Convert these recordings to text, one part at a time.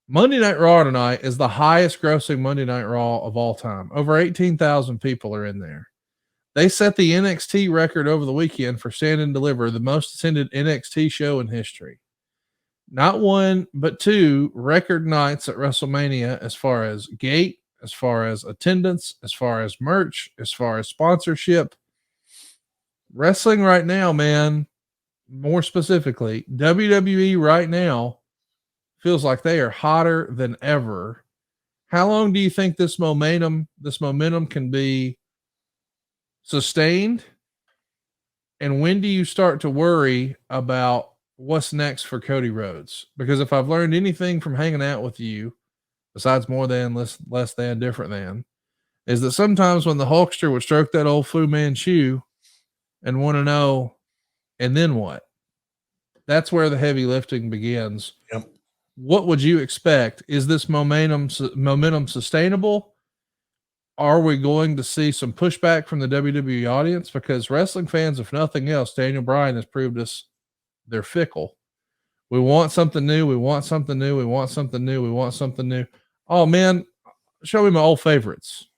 Monday Night Raw tonight is the highest grossing Monday Night Raw of all time. Over 18,000 people are in there. They set the NXT record over the weekend for Stand and Deliver, the most attended NXT show in history. Not one, but two record nights at WrestleMania as far as gate, as far as attendance, as far as merch, as far as sponsorship. Wrestling right now, man, more specifically, WWE right now feels like they are hotter than ever. How long do you think this momentum can be sustained? And when do you start to worry about what's next for Cody Rhodes? Because if I've learned anything from hanging out with you, besides more than, less than, different than, is that sometimes when the Hulkster would stroke that old Fu Manchu and want to know, and then what? That's where the heavy lifting begins. Yep. What would you expect? Is this momentum sustainable? Are we going to see some pushback from the WWE audience? Because wrestling fans, if nothing else, Daniel Bryan has proved us they're fickle. We want something new. We want something new. We want something new. We want something new. Oh man, show me my old favorites.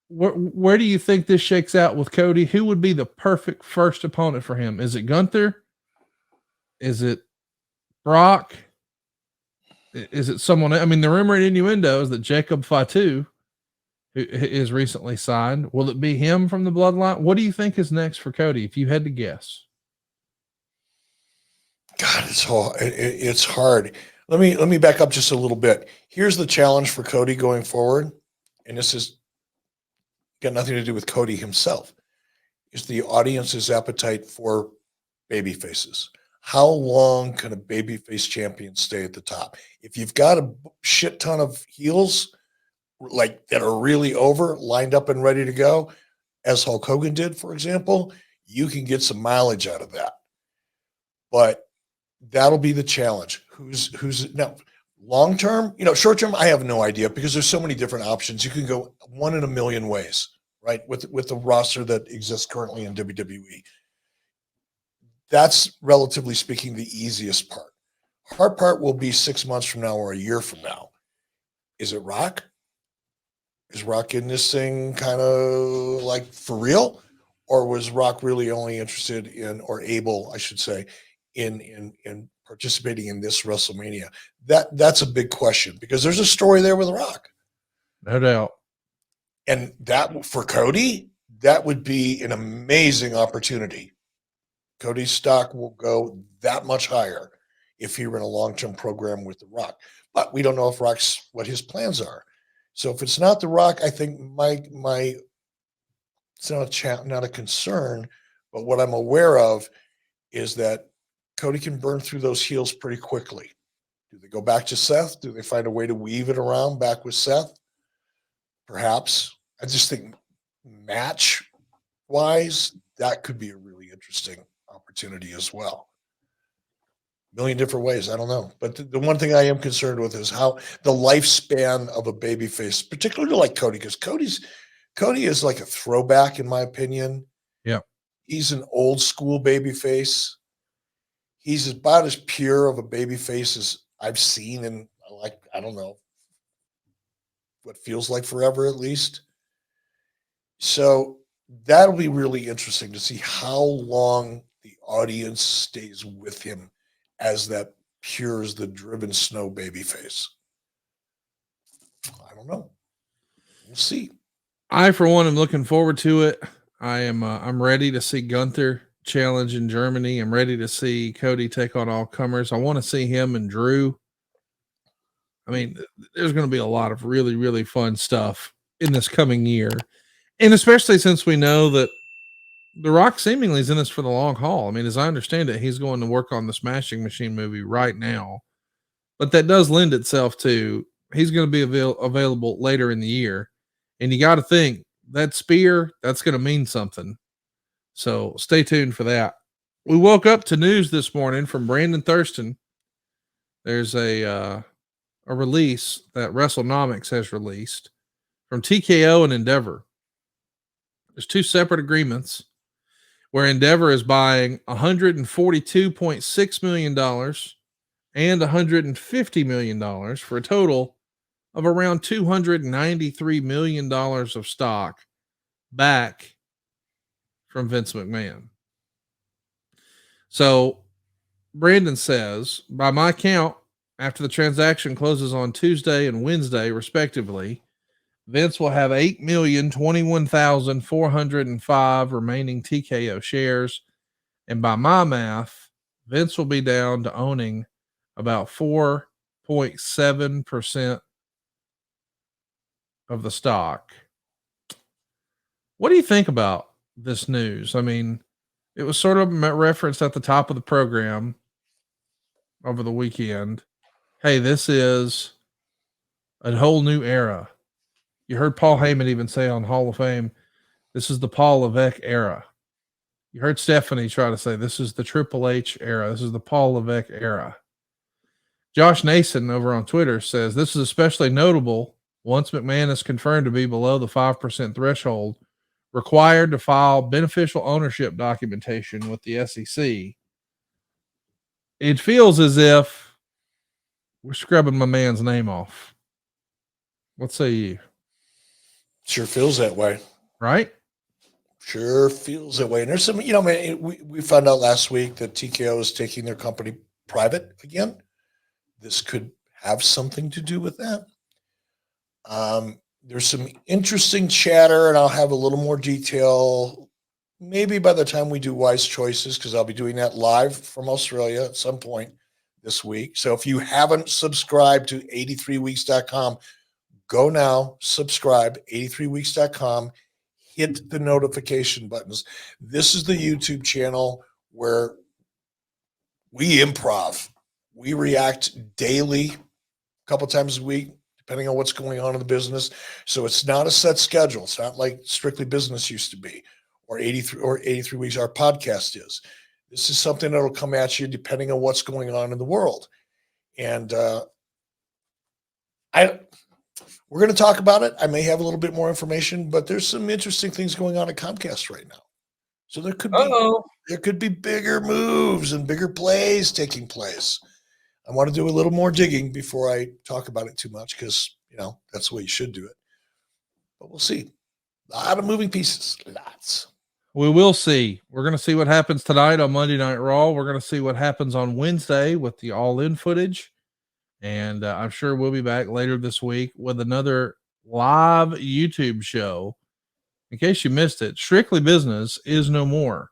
Where do you think this shakes out with Cody? Who would be the perfect first opponent for him? Is it Gunther? Is it Brock? Is it someone? I mean, the rumor and innuendo is that Jacob Fatu is recently signed. Will it be him from the bloodline? What do you think is next for Cody if you had to guess? God, it's hard. It's hard. Let me back up just a little bit. Here's the challenge for Cody going forward, and this is got nothing to do with Cody himself. Is the audience's appetite for baby faces? How long can a babyface champion stay at the top? If you've got a shit ton of heels like that are really over, lined up and ready to go, as Hulk Hogan did, for example, you can get some mileage out of that. But that'll be the challenge. Who's now long term? Short term, I have no idea because there's so many different options. You can go one in a million ways, right? With the roster that exists currently in WWE. That's relatively speaking the easiest part. Hard part will be 6 months from now or a year from now. Is it Rock? Is Rock in this thing kind of like for real? Or was Rock really only interested in, or able, I should say, in participating in this WrestleMania? That's a big question because there's a story there with Rock. No doubt. And that for Cody, that would be an amazing opportunity. Cody's stock will go that much higher if he were in a long-term program with The Rock. But we don't know if Rock's what his plans are. So if it's not The Rock, I think my it's not a concern, but what I'm aware of is that Cody can burn through those heels pretty quickly. Do they go back to Seth? Do they find a way to weave it around back with Seth? Perhaps. I just think match-wise, that could be a really interesting opportunity as well. A million different ways. I don't know. But the one thing I am concerned with is how the lifespan of a babyface, particularly like Cody, because Cody is like a throwback, in my opinion. Yeah. He's an old school babyface. He's about as pure of a babyface as I've seen in, like, I don't know, what feels like forever at least. So that'll be really interesting to see how long the audience stays with him as that pure as the driven snow babyface. I don't know. We'll see. I, for one, am looking forward to it. I'm ready to see Gunther challenge in Germany. I'm ready to see Cody take on all comers. I want to see him and Drew. I mean, there's going to be a lot of really, really fun stuff in this coming year. And especially since we know that The Rock seemingly is in this for the long haul. I mean, as I understand it, he's going to work on the Smashing Machine movie right now. But that does lend itself to he's going to be available later in the year. And you got to think that spear, that's going to mean something. So stay tuned for that. We woke up to news this morning from Brandon Thurston. There's a release that WrestleNomics has released from TKO and Endeavor. There's two separate agreements where Endeavor is buying $142.6 million and $150 million for a total of around $293 million of stock back from Vince McMahon. So Brandon says, by my count, after the transaction closes on Tuesday and Wednesday, respectively, Vince will have 8,021,405 remaining TKO shares. And by my math, Vince will be down to owning about 4.7% of the stock. What do you think about this news? I mean, it was sort of referenced at the top of the program over the weekend. Hey, this is a whole new era. You heard Paul Heyman even say on Hall of Fame, this is the Paul Levesque era. You heard Stephanie try to say, this is the Triple H era. This is the Paul Levesque era. Josh Nason over on Twitter says, this is especially notable once McMahon is confirmed to be below the 5% threshold required to file beneficial ownership documentation with the SEC. It feels as if we're scrubbing my man's name off. What say you? Sure feels that way. Right? Sure feels that way. And there's some, man, we found out last week that TKO is taking their company private again. This could have something to do with that. There's some interesting chatter, and I'll have a little more detail maybe by the time we do Wise Choices, because I'll be doing that live from Australia at some point this week. So if you haven't subscribed to 83weeks.com, go now, subscribe, 83weeks.com, hit the notification buttons. This is the YouTube channel where we improv. We react daily, a couple times a week, depending on what's going on in the business. So it's not a set schedule. It's not like Strictly Business used to be, or 83 Weeks, our podcast is. This is something that'll come at you depending on what's going on in the world. And we're going to talk about it. I may have a little bit more information, but there's some interesting things going on at Comcast right now. So there could be bigger moves and bigger plays taking place. I want to do a little more digging before I talk about it too much, because, that's the way you should do it. But we'll see. A lot of moving pieces. Lots. We will see. We're going to see what happens tonight on Monday Night Raw. We're going to see what happens on Wednesday with the All-In footage. And I'm sure we'll be back later this week with another live YouTube show. In case you missed it, Strictly Business is no more.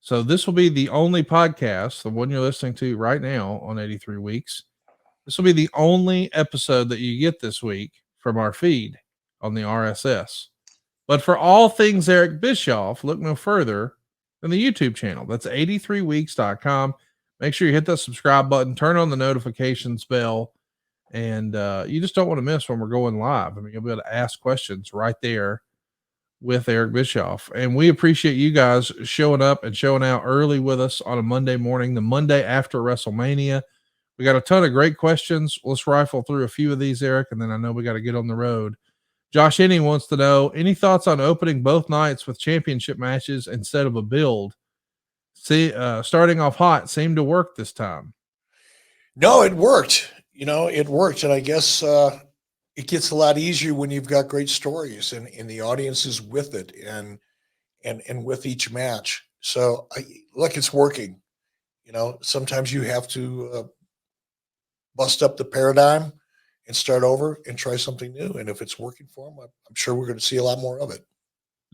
So this will be the only podcast, the one you're listening to right now on 83 Weeks. This will be the only episode that you get this week from our feed on the RSS. But for all things Eric Bischoff, look no further than the YouTube channel. That's 83weeks.com. Make sure you hit that subscribe button, turn on the notifications bell, and you just don't want to miss when we're going live. I mean, you'll be able to ask questions right there with Eric Bischoff. And we appreciate you guys showing up and showing out early with us on a Monday morning, the Monday after WrestleMania. We got a ton of great questions. Let's rifle through a few of these, Eric, and then I know we got to get on the road. Josh Inney wants to know, any thoughts on opening both nights with championship matches instead of a build? See, starting off hot seemed to work this time. No, it worked. It worked. And I guess it gets a lot easier when you've got great stories and the audience is with it and with each match. So look, it's working. Sometimes you have to bust up the paradigm and start over and try something new. And if it's working for them, I'm sure we're going to see a lot more of it.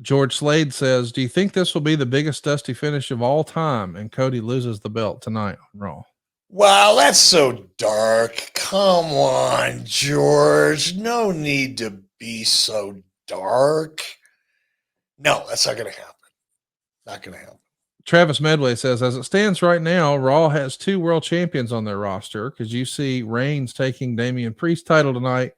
George Slade says, do you think this will be the biggest Dusty finish of all time and Cody loses the belt tonight on Raw? Wow, that's so dark. Come on, George. No need to be so dark. No, that's not going to happen. Not going to happen. Travis Medway says, as it stands right now, Raw has 2 world champions on their roster. Because you see Reigns taking Damian Priest's title tonight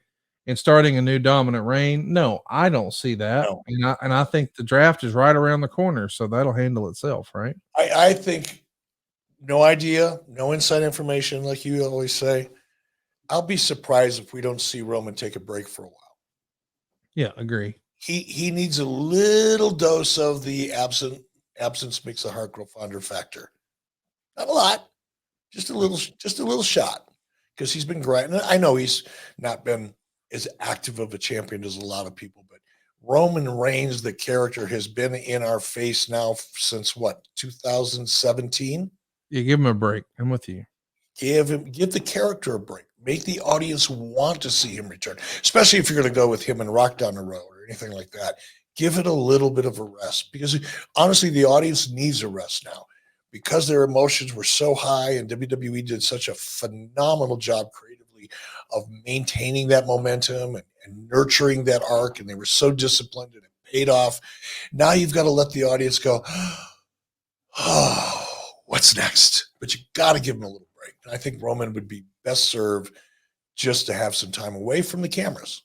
and starting a new dominant reign. No, I don't see that. No. And I think the draft is right around the corner, so that'll handle itself, right? I think, no idea, no inside information, like you always say. I'll be surprised if we don't see Roman take a break for a while. Yeah, agree. He needs a little dose of the absence makes the heart grow fonder factor. Not a lot, just a little shot, because he's been great. And I know he's not been as active of a champion as a lot of people, but Roman Reigns, the character, has been in our face now since what, 2017? You give him a break. I'm with you. Give the character a break. Make the audience want to see him return, especially if you're going to go with him and Rock down the road or anything like that. Give it a little bit of a rest, because honestly, the audience needs a rest now, because their emotions were so high, and WWE did such a phenomenal job creatively of maintaining that momentum and nurturing that arc, and they were so disciplined, and it paid off. Now you've got to let the audience go, oh, what's next? But you got to give them a little break. And I think Roman would be best served just to have some time away from the cameras.